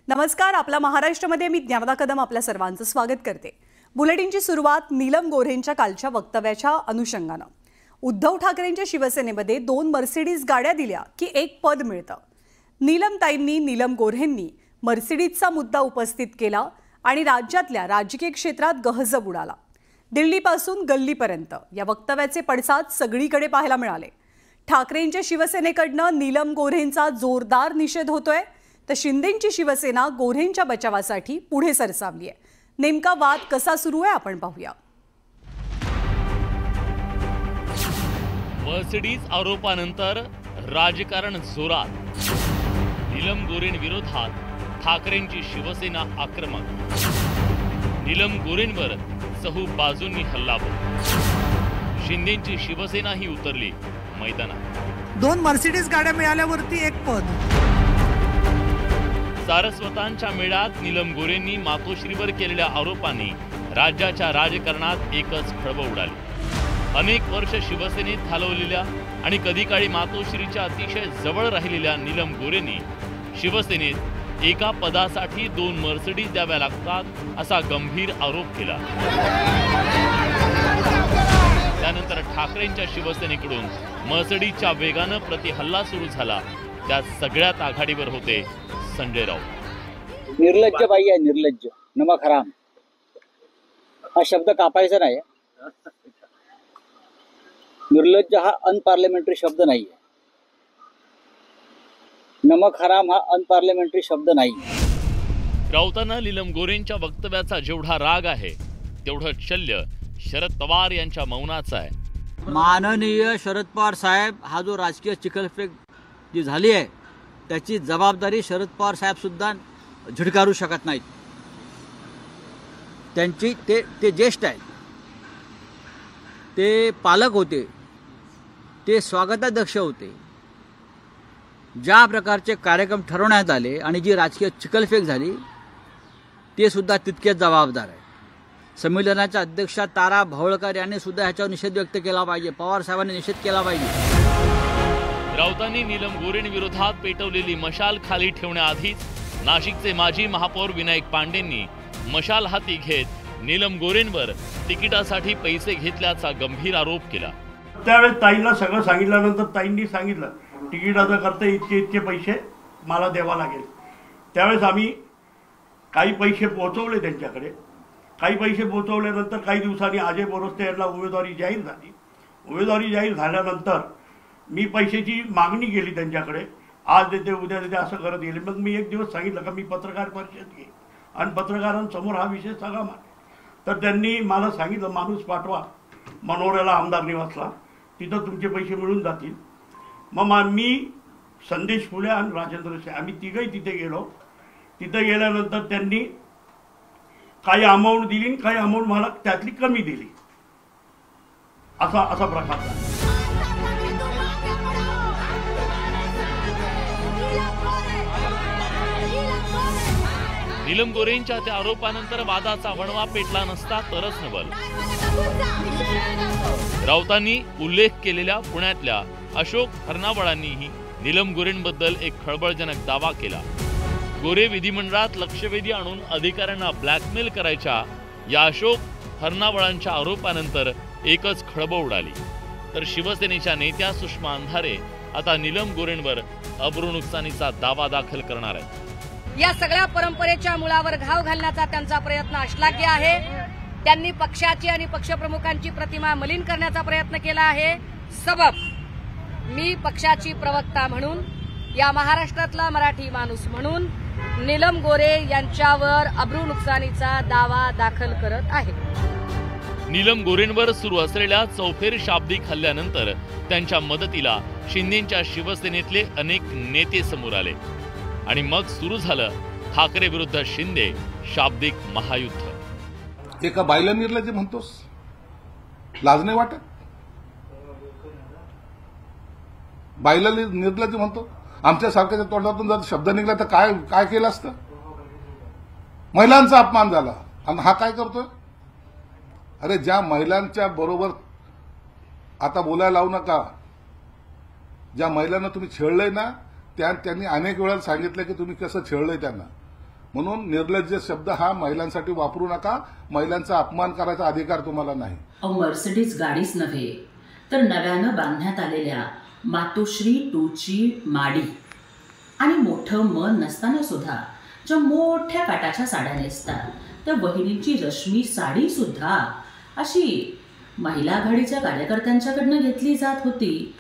नमस्कार. आपला महाराष्ट्रामध्ये मी ज्ञानदा कदम आपल्या सर्वांचं स्वागत करते. बुलेटिनची सुरुवात नीलम गोऱ्हेंच्या कालच्या वक्तव्याच्या अनुषंगानं. उद्धव ठाकरेंच्या शिवसेनेमध्ये 2 मर्सिडीज गाड्या दिल्या की 1 पद मिळतं. नीलमताईंनी नीलम गोऱ्हेंनी मर्सिडीजचा मुद्दा उपस्थित केला आणि राज्यातल्या राजकीय क्षेत्रात गहजब उडाला. दिल्लीपासून गल्लीपर्यंत या वक्तव्याचे पडसाद सगळीकडे पाहायला मिळाले. ठाकरेंच्या शिवसेनेकडनं नीलम गोऱ्हेंचा जोरदार निषेध होतोय, तर शिंदेंची शिवसेना गोऱ्हेंच्या बचावासाठी पुढे सरसावली आहे. नेमका वाद कसा सुरू आहे आपण पाहूया. मर्सिडीज आरोपानंतर राजकारण जोरात. नीलम गोऱ्हेंविरोधात ठाकरेंची शिवसेना आक्रमक. नीलम गोऱ्हेंवर चहू बाजूंनी हल्लाबोल. शिंदेंची शिवसेनाही उतरली मैदानात. 2 मर्सिडीज गाड्या मिळाल्यावरती 1 पद. सारस्वतांच्या मेळ्यात नीलम गोऱ्हेंनी मातोश्रीवर केलेल्या आरोपांनी राज्याच्या राजकारणात एकच खळबळ उडाली. अनेक वर्ष शिवसेनेत घालवलेल्या आणि कधी काळी मातोश्रीच्या अतिशय जवळ राहिलेल्या नीलम गोऱ्हेंनी शिवसेनेत एका पदासाठी 2 मर्सिडीज द्याव्या लागतात असा गंभीर आरोप केला. त्यानंतर ठाकरेंच्या शिवसेनेकडून मर्सिडीजच्या वेगानं प्रतिहल्ला सुरू झाला. त्या सगळ्यात आघाडीवर होते संजय राऊत. निर्लज्ज बाई आहे, निर्लज्ज. नमक हराम हा शब्द कापायचा नाही. निर्लज्ज हा अनपार्लिमेंटरी शब्द नाही. नमक हराम हा अनपार्लिमेंटरी शब्द नाही. राऊतांना नीलम गोऱ्हेंच्या वक्तव्याचा जेवढा राग आहे तेवढं शल्य शरद पवार यांच्या मौनाचा आहे. माननीय शरद पवार साहेब, हा जो राजकीय चिखलफेक जी झाली आहे त्याची जबाबदारी शरद पवार साहेब सुद्धा झिडकारू शकत नाहीत. त्यांची ते ज्येष्ठ आहेत, ते पालक होते, ते स्वागताध्यक्ष होते. ज्या प्रकारचे कार्यक्रम ठरवण्यात आले आणि जी राजकीय चिखलफेक झाली ते सुद्धा तितकेच जबाबदार आहे. संमेलनाच्या अध्यक्षा तारा भवळकर यांनी सुद्धा ह्याच्यावर निषेध व्यक्त केला पाहिजे. पवार साहेबांनी निषेध केला पाहिजे. राऊतांनी नीलम गोऱ्हेंविरोधात पेटवलेली मशाल खाली ठेवण्याआधीच नाशिकचे माजी महापौर विनायक पांडेंनी मशाल हाती घेत नीलम गोऱ्हेंवर तिकिटासाठी पैसे घेतल्याचा गंभीर आरोप केला. त्यावेळेस ताईला सगळं सांगितल्यानंतर ताईंनी सांगितलं तिकिटाचं करता इतके पैसे मला द्यावा लागेल. त्यावेळेस आम्ही काही पैसे पोहोचवले त्यांच्याकडे. काही पैसे पोहोचवल्यानंतर काही दिवसांनी अजय बोरस्ते यांना उमेदवारी जाहीर झाली. उमेदवारी जाहीर झाल्यानंतर मी पैशाची मागणी केली त्यांच्याकडे. आज देते उद्या देते असं करत गेले. मग मी एक दिवस सांगितलं का मी पत्रकार परिषद घेईन आणि पत्रकारांसमोर हा विषय सगळा मांडेल. तर त्यांनी मला सांगितलं माणूस पाठवा मनोऱ्याला आमदार निवासला, तिथं तुमचे पैसे मिळून जातील. मग मी संदेश फुले आणि राजेंद्र शे आम्ही तिघही तिथे गेलो. तिथे गेल्यानंतर त्यांनी काही अमाऊंट दिली, काही अमाऊंट मला त्यातली कमी दिली. असा प्रकार झाला. नीलम गोऱ्हेंच्या त्या आरोपानंतर वादाचा वणवा पेटला नसता तरच नवल. राऊतांनी उल्लेख केलेल्या पुण्यातल्या अशोक हर्नावळांनीही नीलम गोऱ्हेंबद्दल एक खळबळजनक दावा केला. गोरे विधिमंडळात लक्षवेधी आणून अधिकाऱ्यांना ब्लॅकमेल करायच्या या अशोक हर्नावळांच्या आरोपानंतर एकच खळबळ उडाली. तर शिवसेनेच्या नेत्या सुषमा अंधारे आता नीलम गोऱ्हेंवर अब्रू नुकसानीचा दावा दाखल करणार आहेत. या सगळ्या परंपरेच्या मुळावर घाव घालण्याचा त्यांचा प्रयत्न अश्लाघ्य आहे. त्यांनी पक्षाची आणि पक्षप्रमुखांची प्रतिमा मलिन करण्याचा प्रयत्न केला आहे. सबब मी पक्षाची प्रवक्ता म्हणून, या महाराष्ट्रातला मराठी माणूस म्हणून नीलम गोऱ्हे यांच्यावर अब्रू नुकसानीचा दावा दाखल करत आहे. नीलम गोऱ्हेंवर सुरू असलेल्या चौफेर शाब्दिक हल्ल्यानंतर त्यांच्या मदतीला शिंदेंच्या शिवसेनेतले अनेक नेते समोर आले आणि मग सुरू झालं ठाकरे विरुद्ध शिंदे शाब्दिक महायुद्ध. एका बाईला निर्लज्ज म्हणतोस, लाज नाही वाटत? बाईला निर्लज्ज म्हणतो? आमच्या सारख्याच्या तोंडातून जर शब्द निघला तर काय केलं असतं? महिलांचा अपमान झाला आणि हा काय करतोय? अरे ज्या महिलांच्या बरोबर आता बोलायला लावू नका. ज्या महिलांना तुम्ही छेडलंय ना त्यांनी अनेक वेळा सांगितलं की तुम्ही कसं छेडलंय त्यांना. म्हणून निर्लज्ज शब्द हा महिलांसाठी वापरू नका. महिलांचा अपमान करायचा अधिकार तुम्हाला नाही. मर्सिडीज गाडीच नव्हे तर नव्यानं बांधण्यात आलेल्या मातोश्री 2ची माडी आणि मोठं मन नसताना सुद्धा ज्या मोठ्या काटाच्या साड्या नेसतात त्या वहिनींची रश्मी साडी सुद्धा अशी महिला आघाडीच्या कार्यकर्त्यांच्याकडनं घेतली जात होती.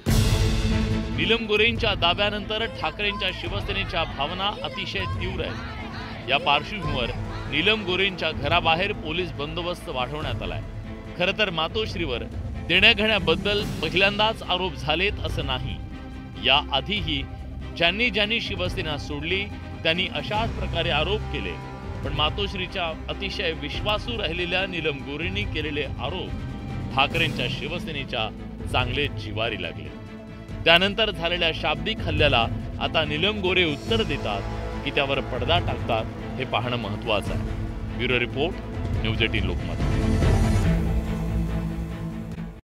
नीलम गोऱ्हेंच्या दाव्यानंतर ठाकरेंच्या शिवसेनेच्या भावना अतिशय तीव्र आहेत. या पार्श्वभूमीवर नीलम गोऱ्हेंच्या घराबाहेर पोलीस बंदोबस्त वाढवण्यात आलाय. खरं तर मातोश्रीवर देण्याघेण्याबद्दल पहिल्यांदाच आरोप झालेत असं नाही. या आधीही ज्यांनी ज्यांनी शिवसेना सोडली त्यांनी अशाच प्रकारे आरोप केले. पण मातोश्रीच्या अतिशय विश्वासू राहिलेल्या नीलम गोऱ्हेंनी केलेले आरोप ठाकरेंच्या शिवसेनेच्या चांगले जिवारी लागले. त्यानंतर झालेल्या शाब्दिक हल्ल्याला आता नीलम गोऱ्हे उत्तर देतात की त्यावर पडदा टाकतात हे पाहणं महत्त्वाचं आहे. Bureau report, news 18 Lokmat.